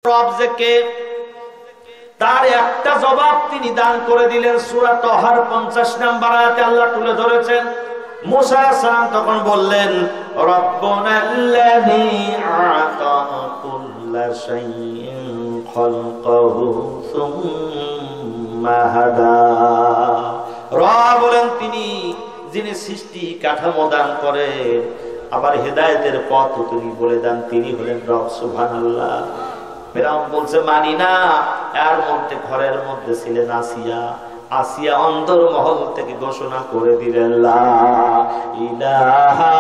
রব যে কে তার একটা জবাব তিনি দান করে দিলেন। সূরা তাহার 50 নম্বর আয়াতে আল্লাহ তুলে ধরেছেন। মুসা আলাইহিস সালাম তখন বললেন, রব্বুনাল্লাযী আ'তা কুল্লা শাইইন খালকাহু সুম্মা হাদা। রব বলেন তিনি যিনি সৃষ্টি কাঠামো দান করে আবার হেদায়েতের পথ তিনি বলে দেন, তিনি হলেন রব। সুবহানাল্লাহ। ফেরাউন বলছে মানি না। এর মধ্যে ঘরের মধ্যে ছিলেন আসিয়া। আসিয়া অন্তর মহল থেকে ঘোষণা করে দিলেন লা ইলাহা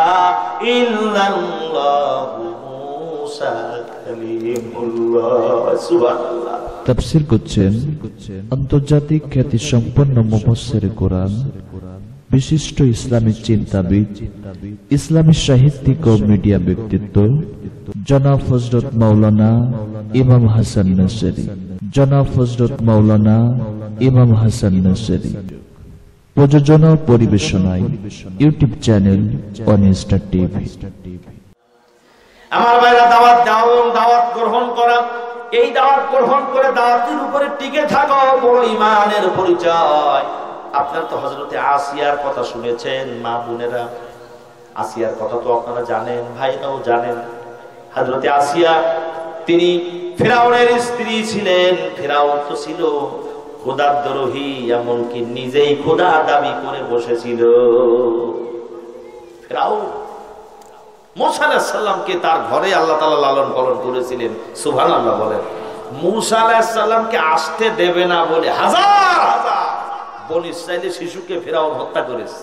ইল্লাল্লাহু মুসা কালিমুল্লাহ। সুবহানাল্লাহ। তাফসীর করছেন আন্তর্জাতিক খ্যাতি সম্পন্ন মুফাসসির কোরআন, বিশিষ্ট ইসলামী চিন্তাবিদ, ইসলামী সাহিত্যিক ও মিডিয়া ব্যক্তিত্ব জনাব হযরত মাওলানা ইমাম হাসান নসরি। জনাব হযরত মাওলানা ইমাম হাসান নসরি। প্রযোজনা ও পরিবেশনায় ইউটিউব চ্যানেল অনিস্টা টিভি। আমার ভাইরা, দাওয়াত দাও এবং দাওয়াত গ্রহণ করা, এই দাওয়াত গ্রহণ করে দাওয়াতের উপরে টিকে থাকা বড় ঈমানের পরিচয়। আপনারা তো হযরতে আসিয়ার কথা শুনেছেন, মা বোনেরা। আসিয়ার কথা তো আপনারা জানেন, ভাইরাও জানেন। হযরতে আসিয়া তিনি ফিরআউনের স্ত্রী ছিলেন। ফিরআউন তো ছিল খোদাদ্রোহী, এমনকি নিজেই খোদা দাবি করে বসেছিল। ফিরআউন মুসা আলাইহিস সালামকে তার ঘরে আল্লাহ তাআলা লালন পালন করেছিলেন। সুবহানাল্লাহ বলেন। মুসা আলাইহিস সালামকে আসতে দেবে না বলে হাজার হাজার বনী ইসরাইলের শিশুকে ফিরআউন হত্যা করেছে।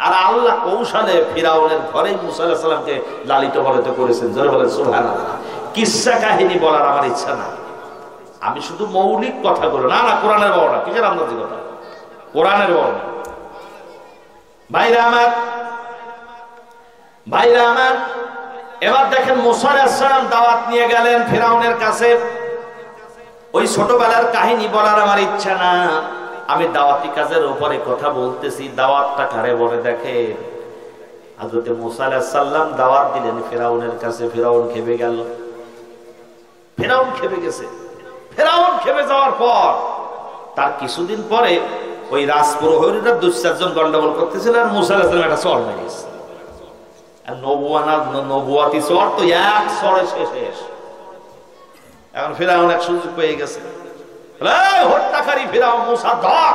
আর আল্লাহ কৌশলে ফিরআউনের ঘরে মুসা আলাইহিস সালামকে লালিত পালিত করেছেন। জোরে বলেন সুবহানাল্লাহ। কিসসা কাহিনী বলার আমার ইচ্ছা না, আমি শুধু মৌলিক কথা বলি। না না, কোরআনের বর্ণনা। কিসের আন্দাজি কথা? কোরআনের বর্ণনা। ভাইরা আমার, ভাইরা আমার, এবার দেখেন মুসা আলাইহিস সালাম দাওয়াত নিয়ে গেলেন ফিরআউনের কাছে। ওই ছোটবেলার কাহিনী বলার আমার ইচ্ছা না, আমি দাওয়াতি কাজের উপরে কথা বলতেছি। দাওয়াতটা কারে বলে দেখেন। হযরত মুসা আলাইহিস সালাম দাওয়াত দিলেন ফিরআউনের কাছে। ফিরআউন খেপে গেল। ফিরআউন খেপে গেছে। ফিরআউন খেপে যাওয়ার পর তার কিছুদিন পরে ওই রাজপুরোহিতরা 2-4 গন্ডগোল করতেছিল, আর মুসা আলাইহিস সালাম একটা চড় মেরে গেছে। আর নবুয়াতি চড় তো এক চড়ে শেষ। এখন ফিরআউন এক সুযোগ পেয়ে গেছে। হত্যাকারী ফিরআউন, মুসা ধর।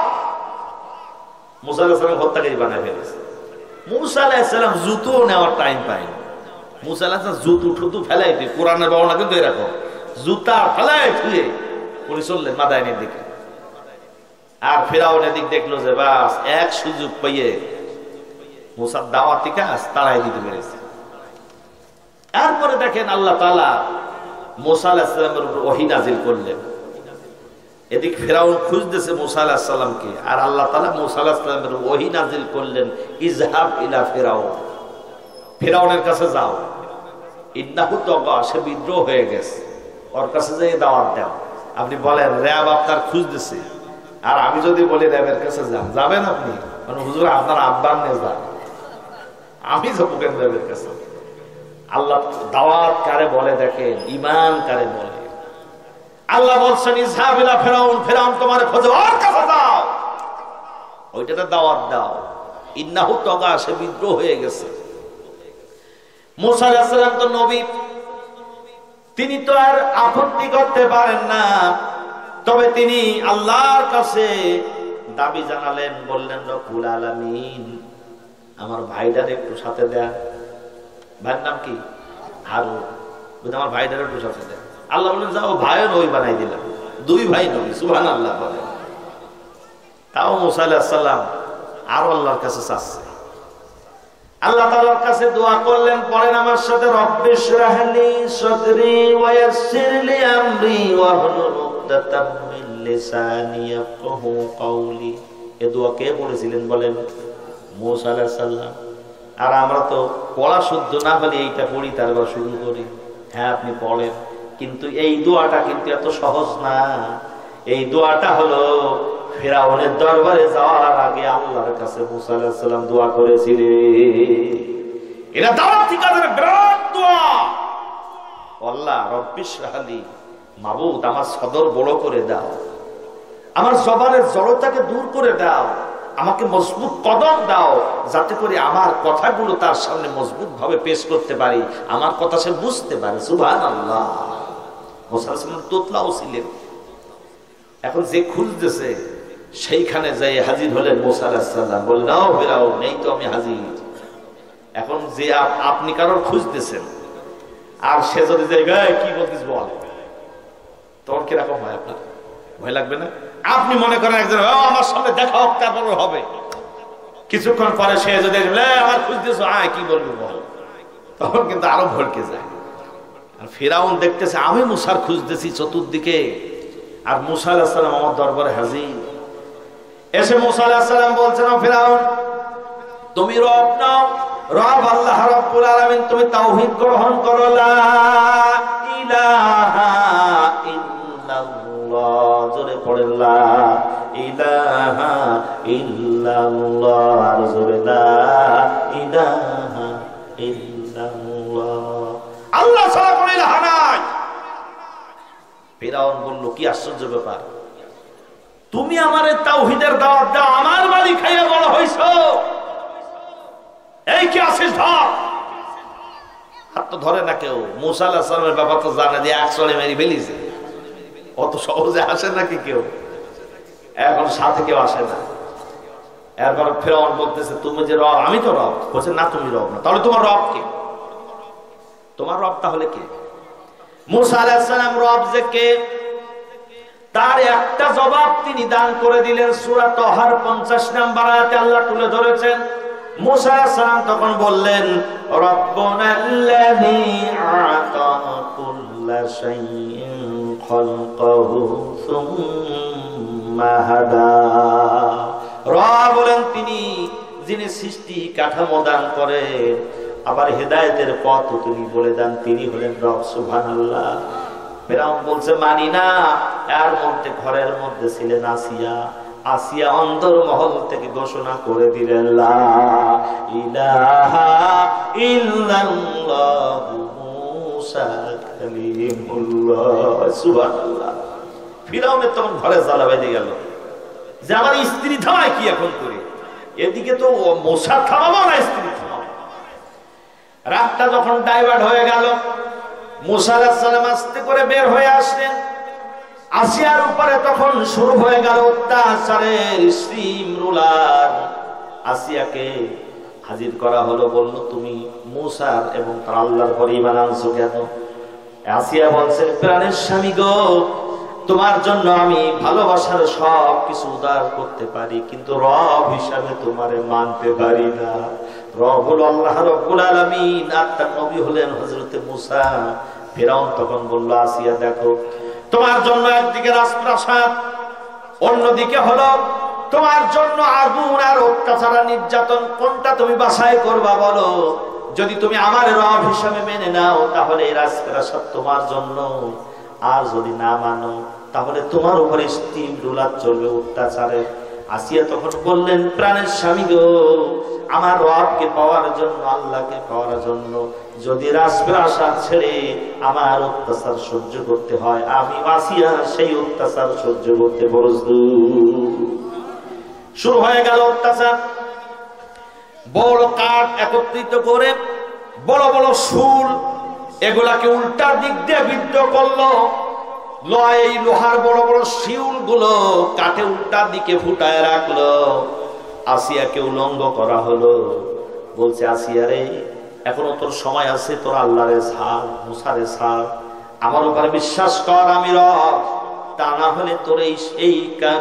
মুসা আলাইহিস সালাম হত্যাকারী বানায় ফেলেছে। মুসা আলাইহিস সালাম জুতো নেওয়ার টাইম পায়নি। মুসা আলাইহিস সালাম জুতো ঠুতু ফেলাই দিয়ে, কোরআনের বর্ণনা কিন্তু এরকম, জুতা ফেলাই ধুয়ে পরে চললেন মাদাইনের দিকে। আর ফিরআউন এদিক দেখলো যে বাস এক সুযোগ পেয়ে মুসার দাওয়াতি কাজ তাড়াই দিতে পেরেছে। এরপরে দেখেন আল্লাহ তাআলা মুসা আলাইহিস সালামের উপর ওহী নাযিল করলেন। এদিক ফিরআউন খুঁজতেছে মুসা আলাইহিস সালামকে, আর আল্লাহ তাআলা মুসা আলাইহিস সালামের ওহী নাযিল করলেন, ইযহাব ইলা ফিরআউন, ফিরআউনের কাছে যাও। ইন্নাহু তাগা, সে বিদ্রোহ হয়ে গেছে, ওর কাছে যাই দাওয়াত দাও। আপনি বলেন র‍্যাব আপনার খুঁজতেছে, আর আমি যদি বলি র‍্যাবের কাছে যান, যাবেন আপনি? মানে হুজুর আপনার আব্বার নিয়ে যান, আমি যাবো কেন র‍্যাবের কাছে? আল্লাহ দাওয়াত কারে বলে দেখেন, ঈমান কারে বলে। আল্লাহ বলছেন ইযহাব ইলা ফিরআউন, ফিরআউন তোমার খোঁজে, ওর কাছে যাও, ওইটাতে দাওয়াত দাও। ইন্নাহু তাগা, সে বিদ্রোহ হয়ে গেছে। মুসা আলাইহিস সালাম তো নবী, তিনি তো আর আপত্তি করতে পারেন না। তবে তিনি আল্লাহর কাছে দাবি জানালেন, বললেন রব্বুল আলামিন আমার ভাইটার একটু সাথে দেন। ভাইয়ের নাম কি? হারুন। আমার ভাইটার একটু সাথে দেন। আল্লাহ বললেন যাও, ভাইও নবী বানাই দিলাম, 2 ভাই নবী। সুবহানাল্লাহ বলেন। তাও মুসা আলাইহিস সালাম আরো আল্লাহর কাছে চাচ্ছে। আল্লাহ তাআলার কাছে দোয়া করলেন, পড়েন আমার সাথে, রব্বিশরাহ লি সাদরি ওয়া ইয়াসসির লি আমরি ওয়াহলুল উকদাতাম মিন লিসানি ইয়াফকাহু কওলি। এই দোয়া কে পড়েছিলেন বলেন? মুসা আলাইহিস সালাম। আর আমরা তো পড়া শুদ্ধ না হলে এইটা পড়ি, তারপর শুরু করি। হ্যাঁ আপনি পড়েন, কিন্তু এই দোয়াটা কিন্তু এত সহজ না। এই দোয়াটা হলো ফিরআউনের দরবারে যাওয়ার আগে আল্লাহর কাছে মুসা আলাইহিস সালাম দোয়া করেছিলেন। এটা দাওয়াতি কাজের বিরাট দোয়া। আল্লাহ রব্বি ইশরাহলি, মাবুদ আমার সদর বড় করে দাও, আমার জবানের জড়তাকে দূর করে দাও, আমাকে মজবুত কদম দাও, যাতে করে আমার কথাগুলো তার সামনে মজবুত ভাবে পেশ করতে পারি, আমার কথা সে বুঝতে পারে। সুবহানাল্লাহ। মুসা আলাইহিস সালাম তোতলাও ছিলেন। এখন যে খুঁজতেছে সেইখানে যাই হাজির হলেন মুসা আলাইহিস সালাম। বললেন, ও ফিরাউন, এই তো আমি হাজির। এখন যে আপনি কারোর খুঁজতেছেন আর সে যদি জায়গায় কি বলতিস বল, তখন কিরকম হয়? আপনার ভয় লাগবে না? আপনি মনে করেন একজন আমার সামনে দেখা হোক, তারপর হবে। কিছুক্ষণ পরে সে যদি আমার খুঁজতেছো, কি বলবো বল, তখন কিন্তু আরো ভড়কে যায়। আর ফিরাউন দেখতেছে আমি মুসার খুঁজতেছি চতুর্দিকে, আর মুসা আলাইহিস সালাম আমার দরবারে হাজির। এসে মুসা আলাইহিস সালাম বলছেন, ও ফিরাউন, তুমি রব নাও, রব আল্লাহ রাব্বুল আলামিন, তুমি তাওহীদ গ্রহণ করো, লা ইলাহা ইল্লাল্লাহ, জোরে পড়েন লা ইলাহা ইল্লাল্লাহ, আর জোরে লা ইলাহা ইল্লাল্লাহ, আল্লাহ ছাড়া কোনো ইলাহ নাই। ফিরাউন বলল, কি আশ্চর্য ব্যাপার, তুমি আমারে তাওহীদের দাওয়াত দাও, আমার বাড়ি খাইয়া বড় হইছো, এই কি আছিস ধর। হাত তো ধরে না কেউ। মুসা আলাইহিস সালামের ব্যাপার তো জানে যে একচলে মেরে ফেলিছে, অত সহজে আসে নাকি কেউ? এখন সাথে কেউ আসে না। এরপর ফিরাউন বলতেছে, তুমি যে রব, আমি তো রব। বলছে, না তুমি রব না, তাহলে তোমার রব কে? তোমার রব তাহলে কে? মুসা আলাইহিস সালাম রব যে কে তার একটা জবাব তিনি দান করে দিলেন। সূরা তাহার 50 নম্বর আয়াতে আল্লাহ তুলে ধরেছেন। মুসা আলাইহিস সালাম তখন বললেন, রব্বুনাল্লাযী আ'তা কুল্লা শাইইন খালকাহু সুম্মা হাদা। রব বলেন তিনি যিনি সৃষ্টি কাঠামো দান করেন, আবার হেদায়েতের পথ তিনি বলে দেন, তিনি হলেন রব। সুবহানাল্লাহ। ফিরাউন বলছে, মানি না। এর মধ্যে ঘরের মধ্যে ছিলেন আসিয়া। আসিয়া অন্তর মহল থেকে ঘোষণা করে দিলেন, লা ইলাহা ইল্লাল্লাহ মুসা কালিমুল্লাহ। সুবহানাল্লাহ। ফিরাউনের তখন ঘরে জ্বালা বেঁধে গেল যে আমার স্ত্রী থামায় কি এখন করে, এদিকে তো মশা থামাবো না, স্ত্রী থামাবো। রাতটা যখন ডাইভার্ট হয়ে গেল, মুসা আলাইহিস সালাম আস্তে করে বের হয়ে আসলেন। আসিয়ার উপরে তখন শুরু হয়ে গেল অত্যাচারের স্টিম রুলার। আসিয়াকে হাজির করা হলো, বলল, তুমি মুসার এবং তার আল্লাহর পরে ঈমান আনছো কেন? আসিয়া বলছে, প্রাণের স্বামী গো, তোমার জন্য আমি ভালোবাসার সব কিছু উদার করতে পারি, কিন্তু রব হিসাবে তোমারে মানতে পারি না। রব হলো আল্লাহ রাব্বুল আলামিন, আর তার নবী হলেন হযরতে মুসা। ফিরাউন তখন বলল, আসিয়া দেখো, তোমার জন্য একদিকে রাজপ্রাসাদ, অন্যদিকে হলো তোমার জন্য আগুন আর অত্যাচার নির্যাতন, কোনটা তুমি বাছাই করবা বলো? যদি তুমি আমার রব হিসাবে মেনে নাও তাহলে এই রাজপ্রাসাদ তোমার জন্য, আর যদি না মানো তাহলে তোমার উপরে স্টিম রুলার চলবে অত্যাচারে। আসিয়া তখন বললেন, প্রাণের স্বামী গো, আমার রবকে পাওয়ার জন্য, আল্লাহকে পাওয়ার জন্য যদি রাজপ্রাসাদ ছেড়ে আমার অত্যাচার সহ্য করতে হয়, আমি আসিয়া সেই অত্যাচার সহ্য করতে প্রস্তুত। শুরু হয়ে গেল অত্যাচার। বড় কাঠ একত্রিত করে বড় বড় শুল, এগুলাকে উল্টা দিক দিয়ে বিদ্ধ করলো। এই লোহার বড় বড় শিউল গুলো কাঠে উল্টা দিকে ফুটায় রাখলো। আসিয়াকে উলঙ্গ করা হলো। বলছে, আসিয়া রে, এখনো তোর সময় আছে, তোর আল্লাহরে ছাড়, মুসারে ছাড়, আমার উপরে বিশ্বাস কর, আমি রব। তা না হলে তোর এই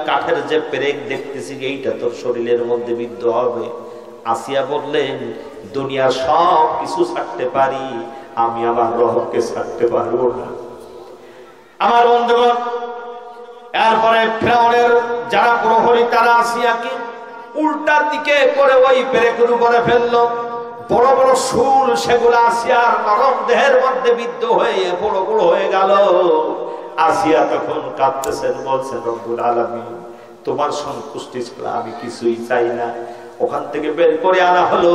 কাঠের যে পেরেক দেখতেছি এইটা তোর শরীরের মধ্যে বিদ্ধ হবে। আসিয়া বললেন, দুনিয়ার সব কিছু ছাড়তে পারি, আমি আমার রবকে ছাড়তে পারবো না। আমার বন্ধুগণ, এরপরে ফিরআউনের যারা প্রহরী তারা আসিয়াকে উল্টা দিকে করে ওই পেরেকের উপরে ফেললো। বড় বড় শুল সেগুলো আসিয়ার নরম দেহের মধ্যে বিদ্ধ হয়ে বড় বড় হয়ে গেল। আসিয়া তখন কাঁদতেছেন, বলছেন, রব্বুল আলামিন, তোমার সন্তুষ্টি ছাড়া আমি কিছুই চাই না। ওখান থেকে বের করে আনা হলো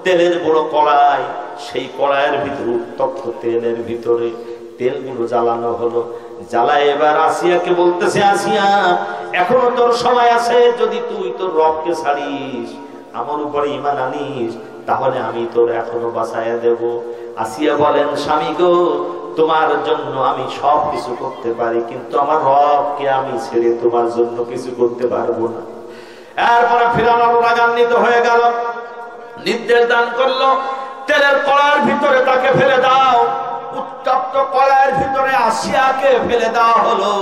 তেলের বড় কড়াই, সেই কড়াইয়ের ভিতরে উত্তপ্ত তেলের ভিতরে তেলগুলো জ্বালানো হলো। জ্বালায় এবার আসিয়াকে বলতেছে, আসিয়া এখনো তোর সময় আছে, যদি তুই তোর রবকে ছাড়িস, আমার উপরে ঈমান আনিস, তাহলে আমি তোর এখনো বাঁচাইয়া দেব। আসিয়া বলেন, স্বামী গো, তোমার জন্য আমি সব কিছু করতে পারি, কিন্তু আমার রবকে আমি ছেড়ে তোমার জন্য কিছু করতে পারবো না। এরপরে ফিরআউন রাগান্বিত হয়ে গেল, নির্দেশ দান করলো, তেলের কড়াইয়ের ভিতরে তাকে ফেলে দাও। উত্তপ্ত কড়াইয়ের ভিতরে আসিয়াকে ফেলে দেওয়া হলো।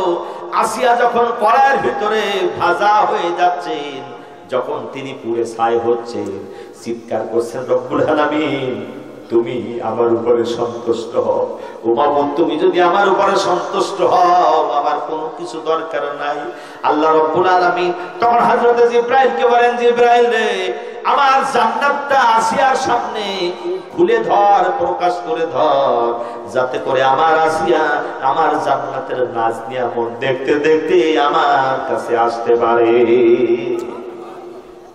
আসিয়া যখন কড়াইয়ের ভিতরে ভাজা হয়ে যাচ্ছেন, যখন তিনি পুড়ে ছাই হচ্ছেন, চিৎকার করছেন, রব্বুল আলামিন তুমি আমার উপরে সন্তুষ্ট হও। ও মাবুদ, তুমি যদি আমার উপরে সন্তুষ্ট হও, আমার কোনো কিছু দরকার নাই। আল্লাহ রব্বুল আলামিন তখন হযরত জিবরাইলকে বলেন, জিবরাইল রে, আমার জান্নাতটা আসিয়ার সামনে খুলে ধর, প্রকাশ করে ধর, যাতে করে আমার আসিয়া আমার জান্নাতের নাজ নিয়ামত দেখতে দেখতে আমার কাছে আসতে পারে।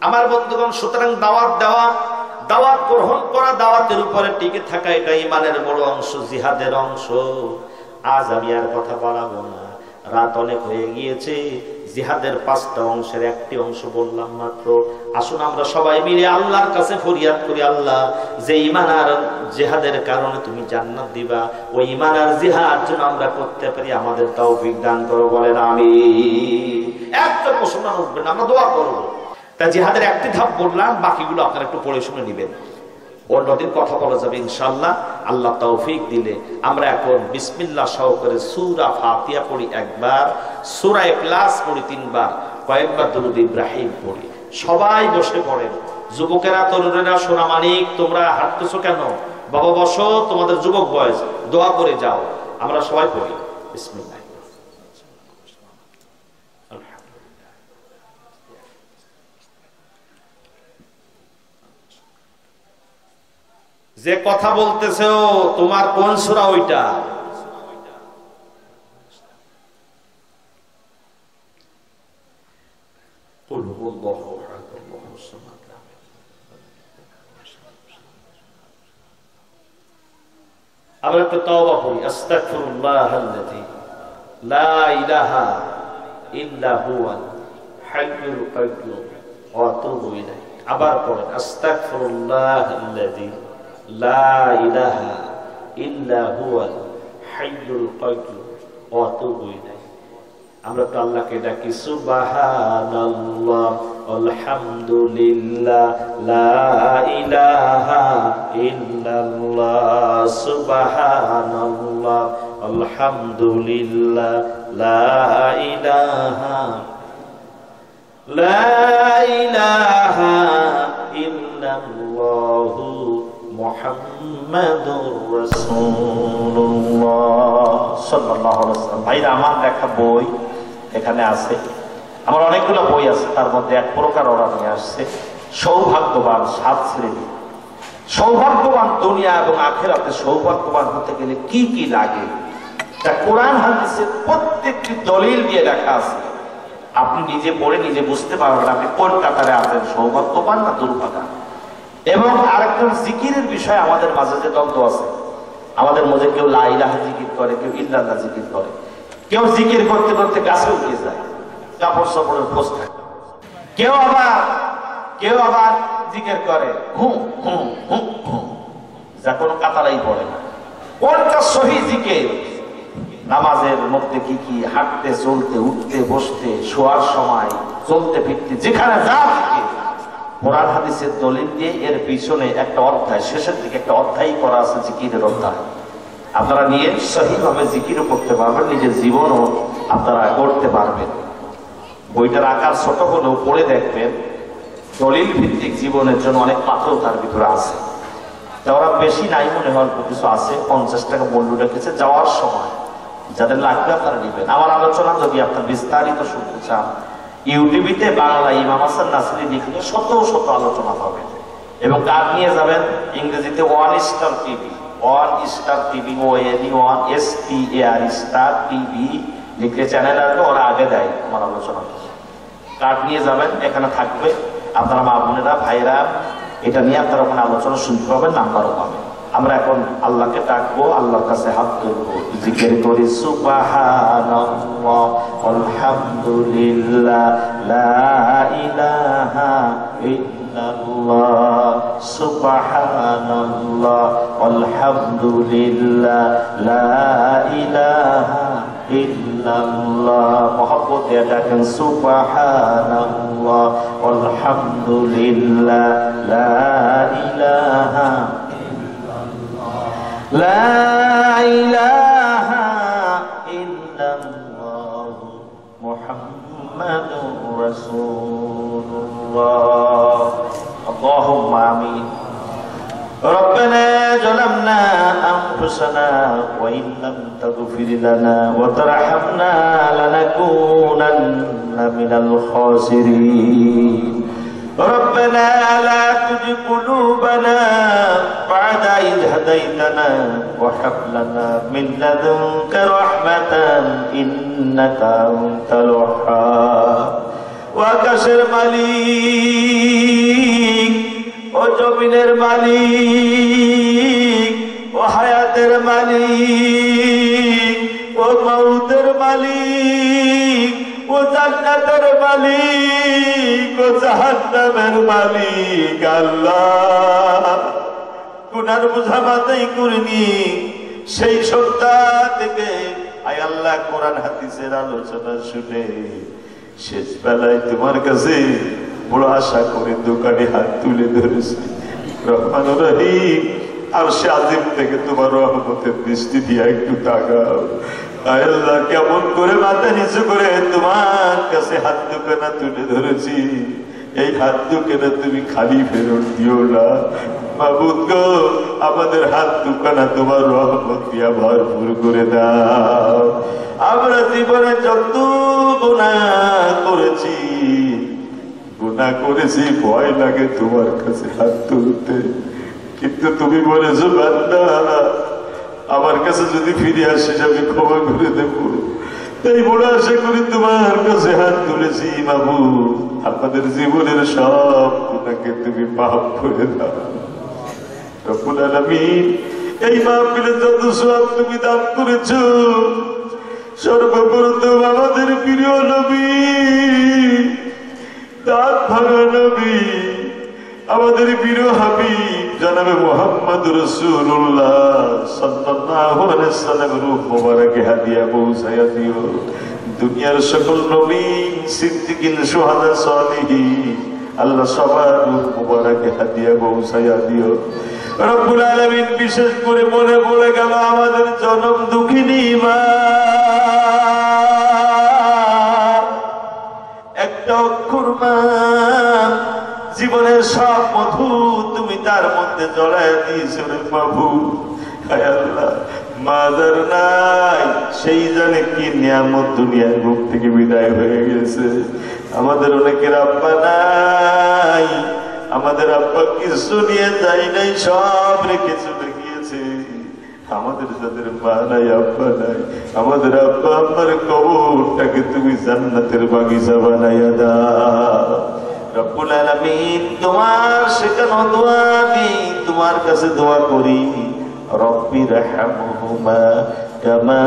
আমার বন্ধুগণ, সুতরাং দাওয়াত দেওয়া, দাওয়াত গ্রহণ করা, দাওয়াতের উপরে টিকে থাকা, এটা ঈমানের বড় অংশ, জিহাদের অংশ। আজ আমি আর কথা বাড়াবো না, রাত অনেক হয়ে গিয়েছে। জিহাদের 5টা অংশের একটি অংশ বললাম মাত্র। আসুন আমরা সবাই মিলে আল্লাহর কাছে ফরিয়াদ করি, আল্লাহ যে ঈমান আর জিহাদের কারণে তুমি জান্নাত দিবা, ওই ঈমান আর জিহাদ যেন আমরা করতে পারি, আমাদের তৌফিক দান করো, বলেন আমিন। একটা মুসলমান উঠবেন, আমরা দোয়া করবো। তা জিহাদের একটি ধাপ বললাম, বাকিগুলো আপনারা একটু পড়ে শুনে নেবেন, অন্যদিন কথা বলা যাবে ইনশাআল্লাহ। আল্লাহ তৌফিক দিলে আমরা এখন বিসমিল্লাহ সহকারে সূরা ফাতিহা পড়ি একবার, সূরা ইখলাস পড়ি 3 বার, কয়েকবার দরুদ ইব্রাহিম পড়ি। সবাই বসে পড়েন, যুবকেরা, তরুণেরা, সোনামানিক, তোমরা হাঁটতেছো কেন? বাবা বসো, তোমাদের যুবক বয়স, দোয়া করে যাও। আমরা সবাই পড়ি বিসমিল্লাহ। যে কথা বলতেছো তোমার কোন সূরা ওইটা? আমরা একটু তওবা করি, আস্তাগফিরুল্লাহাল্লাযী লা ইলাহা ইল্লা হুয়াল হাইয়ুল কাইয়্যুম ওয়া আতুবু ইলাইহি। আবার পড়েন, আস্তাগফিরুল্লাহাল্লাযী লা ইলাহা ইল্লা হুয়াল হাইয়ুল কাইয়্যুম ওয়া আতুবু ইলাইহি। আমরা তো আল্লাহকে ডাকি সুবহানাল্লাহ, আলহামদুলিল্লাহ, লা ইলাহা ইল্লাল্লাহ, সুবহানাল্লাহ, আলহামদুলিল্লাহ, লা ইলাহা ইল্লাল্লাহ, মুহাম্মাদুর রাসূলুল্লাহ সাল্লাল্লাহু আলাইহি ওয়াসাল্লাম। ভাইরা, আমার লেখা বই এখানে আছে, আমার অনেকগুলো বই আছে, তার মধ্যে এক প্রকার ওরা নিয়ে আসছে, সৌভাগ্যবান 7 শ্রেণী। সৌভাগ্যবান দুনিয়া এবং আখিরাতে সৌভাগ্যবান হতে গেলে কি কি লাগে, তা কোরআন হাদিসের প্রত্যেকটি দলিল দিয়ে লেখা আছে। আপনি নিজে পড়ে নিজে বুঝতে পারবেন আপনি কোন কাতারে আছেন, সৌভাগ্যবান না দুর্ভাগা। এবং আরেকটা জিকিরের বিষয় আমাদের মাঝে যে দ্বন্দ্ব আছে, আমাদের মধ্যে কেউ লা ইলাহা জিকির করে, কেউ ইল্লাল্লাহ জিকির করে, কেউ জিকির করতে করতে গাছে উঠে যায়, কাপড় সাপড়ের খোঁজ থাকে, কেউ আবার জিকির করে হু হু হু হু, যা কোনো কাতারাই পড়ে না। কোনটা সহি জিকির? নামাজের মধ্যে কি কি, হাঁটতে চলতে, উঠতে বসতে, শোয়ার সময়, চলতে ফিরতে, যেখানে যা জিকির, কোরআন হাদিসের দলিল দিয়ে এর পিছনে একটা অধ্যায়, শেষের দিকে একটা অধ্যায় করা আছে জিকিরের অধ্যায়। আপনারা নিয়ে সহিভাবে জিকিরও করতে পারবেন, নিজের জীবনও আপনারা করতে পারবেন। বইটার আকার ছোট হলেও পড়ে দেখবেন, দলিল ভিত্তিক জীবনের জন্য অনেক পাথর তার ভিতরে আছে। ওরা বেশি নাই মনে হয়, কিছু আছে, 50 টাকা মূল্য রেখেছে। যাওয়ার সময় যাদের লাগবে আপনারা নেবেন। আমার আলোচনা যদি আপনার বিস্তারিত শুনতে চান, ইউটিউবিতে বাংলা ইমাম হাসান নাসিরি লিখলে শত শত আলোচনা হবে। এবং কার নিয়ে যাবেন? ইংরেজিতে 1 star TV, 1 star TV, ONE 1 STAR star TV লিখলে চ্যানেল আসবে, ওরা আগে দেয় আমার আলোচনা। কার্ড নিয়ে যাবেন, এখানে থাকবে। আপনারা মা বোনেরা, ভাইরা, এটা নিয়ে আপনারা ওখানে আলোচনা শুনতে পাবেন, নাম্বারও পাবেন। আমরা এখন আল্লাহকে ডাকবো, আল্লাহর কাছে হাত তুলবো, জিকির করি সুবহানাল্লাহ আলহামদুলিল্লাহ লা ইলাহা ইল্লাল্লাহ সুবহানাল্লাহ আলহামদুলিল্লাহ লা ইলাহা ইল্লাল্লাহ। মহব্বত দিয়ে ডাকেন সুবহানাল্লাহ আলহামদুলিল্লাহ লা ইলাহা لا إله إلا الله محمد رسول الله اللهم آمين ربنا ظلمنا أنفسنا وإن لم تغفر لنا وترحمنا لنكونن من الخاسرين ربنا لا تزغ قلوبنا بعد إذ هديتنا وهب لنا من لدنك رحمة إنك أنت الوهاب وكسر মালিক ও জমিনের মালিক ও হায়াতের মালিক ও মউতের মালিক ও জান্নাতের মালিক ও জাহান্নামের মালিক আল্লাহ গুনার বোঝা মাথায় করিনি সেই সপ্তাহ থেকে আয় আল্লাহ কোরআন হাদিসের আলোচনা শুনে শেষ বেলায় তোমার কাছে বড় আশা করে দোকানে হাত তুলে ধরেছি রহমান রহিম আরশে আজিম থেকে তোমার রহমতের দৃষ্টি দিয়ে একটু তাকাও আল্লাহ কেমন করে মাথা নিচু করে তোমার কাছে হাত দুখানা তুলে ধরেছি এই হাত দুখানা তুমি খালি ফেরত দিও না মাবুদ গো আমাদের হাত দুখানা তোমার রহমত দিয়া ভরপুর করে দাও আমরা জীবনে যত গুনাহ করেছি ভয় লাগে তোমার কাছে হাত তুলতে কিন্তু তুমি বলেছো বান্দা আমার কাছে যদি ফিরে আসিস আমি ক্ষমা করে দেব তাই বড় আশা করি তোমার কাছে হাত তুলেছি বাবু আমাদের জীবনের সব গুনাহকে তুমি মাফ করে দাও রব্বুল আলামিন এই মাহফিলে যত সওয়াব তুমি দান করেছো সর্বপ্রথম আমাদের প্রিয় নবী দাঁত ভাঙা নবী আমাদের প্রিয় হাবিব জনাবে মুহাম্মদ রাসূলুল্লাহ সাল্লাল্লাহু আলাইহি ওয়াসাল্লামের রূহ মোবারকে হাদিয়া পৌঁছায়া দিও দুনিয়ার সকল নবী সিদ্দিকিন শুহাদা সালিহিন আল্লাহ সবার রূহ মোবারকে হাদিয়া পৌঁছায়া দিও রব্বুল আলামিন বিশেষ করে মনে পড়ে গেল আমাদের জনম দুঃখিনী মা একটা অক্ষর মা জীবনের সব মধু তুমি তার মধ্যে জড়ায় দিয়েছো রে বাবু হায় আল্লাহ মাদার নাই সেই জানে কি নিয়ামত দুনিয়ার বুক থেকে বিদায় হয়ে গেছে আমাদের অনেকের আব্বা নাই আমাদের আব্বা কিছু নিয়ে যায় নাই সব রেখে চলে গিয়েছে আমাদের যাদের মা নাই আব্বা নাই আমাদের আব্বা আব্বার কবরটাকে তুমি জান্নাতের বাগিচা বানাইয়া দাও রব্বুল আলামিন তোমার শেখানো দোয়া দিই তোমার কাছে দোয়া করি রব্বি রহমহুমা কামা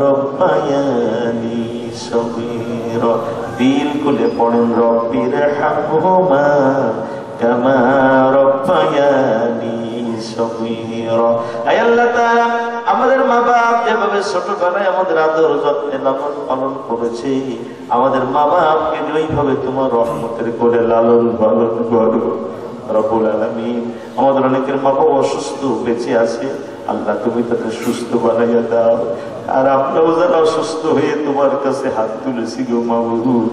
রব্বায়ানি সগীরা দিল খুলে পড়েন রব্বি রহমহুমা কামা রব্বায়ানি সগীরা আয় আল্লাহ তাআলা আমাদের মা বাপ যেভাবে ছোটবেলায় আমাদের আদর যত্নে লালন পালন করেছে আমাদের মা বাপকে ওইভাবে তোমার রহমতের করে লালন পালন করো রব্বুল আলামিন আমাদের অনেকের মা বাবা অসুস্থ বেঁচে আছে আল্লাহ তুমি তাদের সুস্থ বানাইয়া দাও আর আমরাও যারা অসুস্থ হয়ে তোমার কাছে হাত তুলেছি গো মাবুদ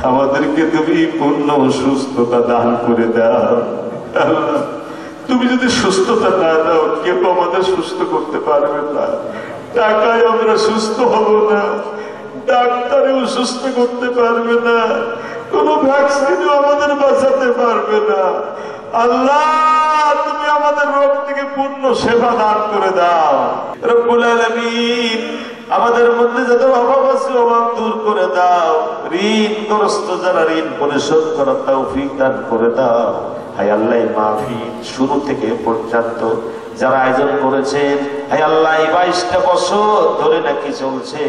আমাদেরকে তুমি পূর্ণ সুস্থতা দান করে দাও আল্লাহ তুমি যদি সুস্থতা না দাও কেউ আমাদের সুস্থ করতে পারবে না টাকায় আমরা সুস্থ হব না ডাক্তারেও সুস্থ করতে পারবে না কোন ভ্যাকসিনও আমাদের বাঁচাতে পারবে না আল্লাহ তুমি আমাদের রোগ থেকে পূর্ণ সেবা দান করে দাও রব্বুল আলামিন আমাদের মধ্যে যত অভাব আছে অভাব দূর করে দাও ঋণগ্রস্ত যারা ঋণ পরিশোধ করার তৌফিক দান করে দাও হায় আল্লাহ মাহফিল শুরু থেকে পর্যন্ত যারা আয়োজন করেছেন, হায় আল্লাহ 22টা বছর ধরে নাকি চলছে,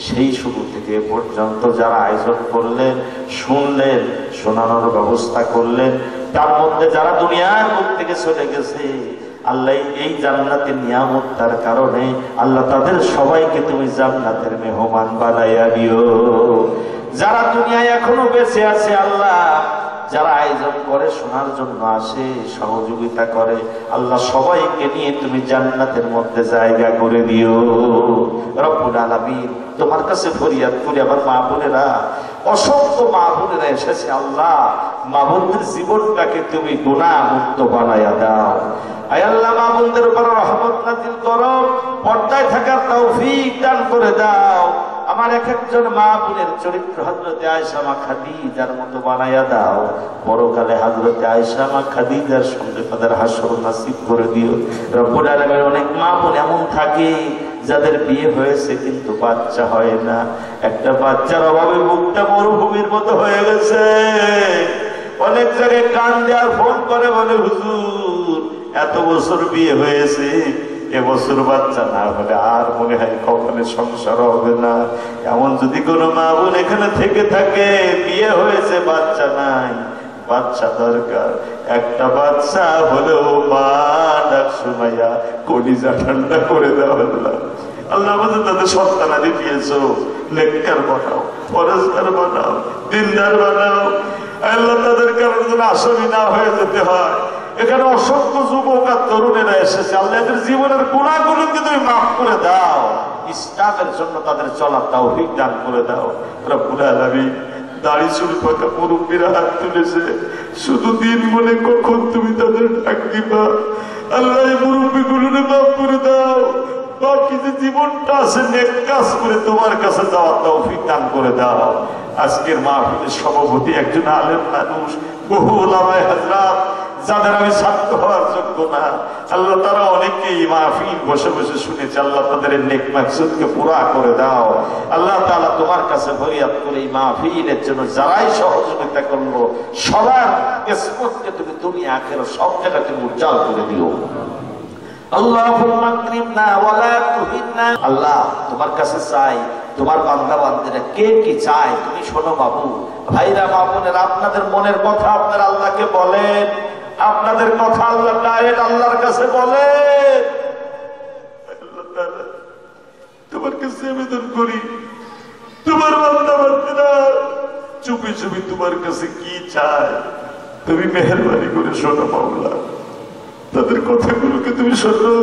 সেই শুরু থেকে পর্যন্ত যারা আয়োজন করলেন, শুনলেন, শোনানোর ব্যবস্থা করলেন, তার মধ্যে যারা দুনিয়ার মুখ থেকে চলে গেছে, আল্লাহ এই জান্নাতের নিয়ামতটার কারণে আল্লাহ তাদের সবাইকে তুমি জান্নাতের মেহমান বানাইয়া দিও। যারা দুনিয়ায় এখনো বেঁচে আছে আল্লাহ, যারা আয়োজন করে শোনার জন্য আসে, সহযোগিতা করে, আল্লাহ সবাইকে নিয়ে তুমি জান্নাতের মধ্যে জায়গা করে দিও রব্বুল আলামিন। তোমার কাছে ফরিয়াদ করি, আবার মা বোনেরা, অসংখ্য মা বোনেরা এসেছে আল্লাহ, মা বোনদের জীবনটাকে তুমি গুনাহ মুক্ত বানাইয়া দাও। আয় আল্লাহ মা বোনদের উপর রহমত নাযিল করো, পর্দায় থাকার তৌফিক দান করে দাও। আমার এক একজন মা বোনের চরিত্র হযরতে আয়েশা মা খাদিজার মতো বানাইয়া দাও। পরকালে হযরতে আয়েশা মা খাদিজার সঙ্গে তাদের হাসর নসিব করে দিও রব্বুল আলামিন। অনেক মা বোন এমন থাকে যাদের বিয়ে হয়েছে কিন্তু বাচ্চা হয় না, একটা বাচ্চার অভাবে বুকটা মরুভূমির মতো হয়ে গেছে। অনেক জায়গায় কান দেওয়ার ফোন করে, বলে হুজুর এত বছর বিয়ে হয়েছে, এবছর বাচ্চা না হলে আর মনে হয় কখনো সংসার হবে না। এমন যদি কোনো মা বোন এখানে থেকে থাকে, বিয়ে হয়েছে বাচ্চা নাই, বাচ্চা দরকার, একটা বাচ্চা হলেও মা ডাক শুনাইয়া কলিজা ঠান্ডা করে দেওয়া হলো। আল্লাহ আমাদের তাদের সন্তানাদি দিয়েছো, নেককার বানাও, পরেজগার বানাও, দিনদার বানাও। আল্লাহ তাদের কারণে যেন আসামি না হয়ে যেতে হয়। এখানে অসংখ্য যুবক আর তরুণেরা এসেছে, আল্লাহ এদের জীবনের গুনাহগুলোকে তুমি মাফ করে দাও, ইসলামের জন্য তাদের চলার তৌফিক দান করে দাও রব্বুল আলামিন। দাড়ি চুল পাকা মুরব্বীরা হাত তুলেছে, শুধু দিন বলে কখন তুমি তাদের ডাক দিবা। আল্লাহ এই মুরব্বীগুলো মাফ করে দাও, বাকি যে জীবনটা আছে নেক কাজ করে তোমার কাছে যাওয়ার তৌফিক দান করে দাও। আজকের মাহফিলের সভাপতি একজন আলেম মানুষ, বহু ওলামায়ে হযরত যাদের আমি ছাত্র হওয়ার যোগ্য না, আল্লাহ তারা অনেকেই মাহফিল বসে বসে শুনেছে, আল্লাহ তাদের নেক মাকসুদকে পুরা করে দাও। আল্লাহ তাআলা তোমার কাছে ফরিয়াদ করে এই মাহফিলের জন্য যারাই সহযোগিতা করলো, সবার কিসমতকে তুমি দুনিয়া আখিরাত সব জায়গায় তুমি উজ্জ্বল করে দিও। আল্লাহুম্মা আকরিমনা ওয়া লা তুহিন্না। আল্লাহ তোমার কাছে চাই, তোমার বান্দা বান্দিরা কে কি চায় তুমি শোনো বাবু। ভাইরা মা বোনেরা, আপনাদের মনের কথা আপনারা আল্লাহকে বলেন, আপনাদের কথা আল্লাহ ডাইরেক্ট আল্লাহর কাছে বলেন। তোমার কাছে আবেদন করি, তোমার বান্দা বান্দিরা চুপি চুপি তোমার কাছে কি চায় তুমি মেহেরবানি করে শোনো মাওলা। তাদের কথাগুলোকে তুমি শোনো,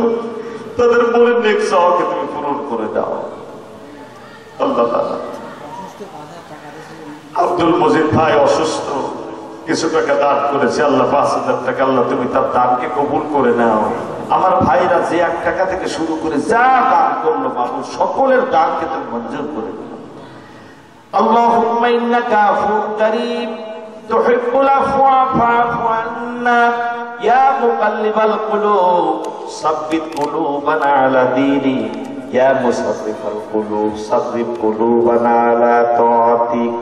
তাদের মনের নেক চাওয়াকে তুমি পূরণ করে দাও আল্লাহ তাআলা। আব্দুল মজিদ ভাই অসুস্থ, কিছু টাকা দান করেছে, আল্লাহ ৫,০০০ টাকা, আল্লাহ তুমি তার দানকে কবুল করে নাও। আমার ভাইরা যে ১ টাকা থেকে শুরু করে যা দান করলো বাবু, সকলের দানকে তুমি মঞ্জুর করে দিও। আল্লাহুম্মা ইন্নাকা আফুউন কারীম তুহিব্বুল আফওয়া ফা'ফু আন্না ইয়া মুকাল্লিবাল কুলুব সাব্বিত কুলুবানা আলা দীনি ইয়া মুসাররিফাল কুলুব সাররিফ কুলুবানা আলা তাআতিক।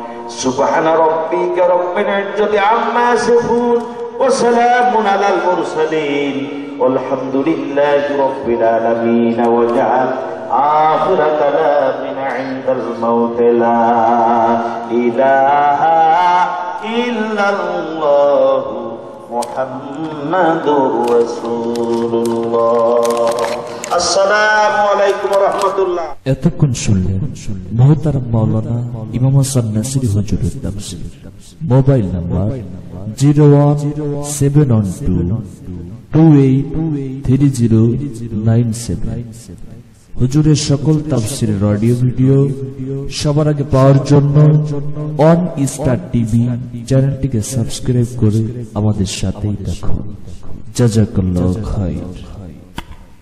সুবহান রাব্বিকা রাব্বিল ইজ্জাতি আম্মা ইয়াসিফুন ওয়া সালামুন আলাল মুরসালিন ওয়ালহামদুলিল্লাহি রাব্বিল আলামিন। ওয়া জাআল আখির কালামিনা ইনদাল মাউত লা ইলাহা ইল্লাল্লাহু মুহাম্মাদুর রাসূলুল্লাহ। আসসালামু আলাইকুম ওয়া রাহমাতুল্লাহ। এতক্ষণ শুনলেন মুহতারাম মাওলানা ইমাম হাসান নাসিরী হুজুরের তাফসীর। Mobile number 01712283097। হুজুরের সকল তাফসীরের অডিও ভিডিও সবার আগে পাওয়ার জন্য অন স্টার টিভি চ্যানেলটিকে সাবস্ক্রাইব করে আমাদের সাথেই থাকুন। জাযাকাল্লাহু খাইর।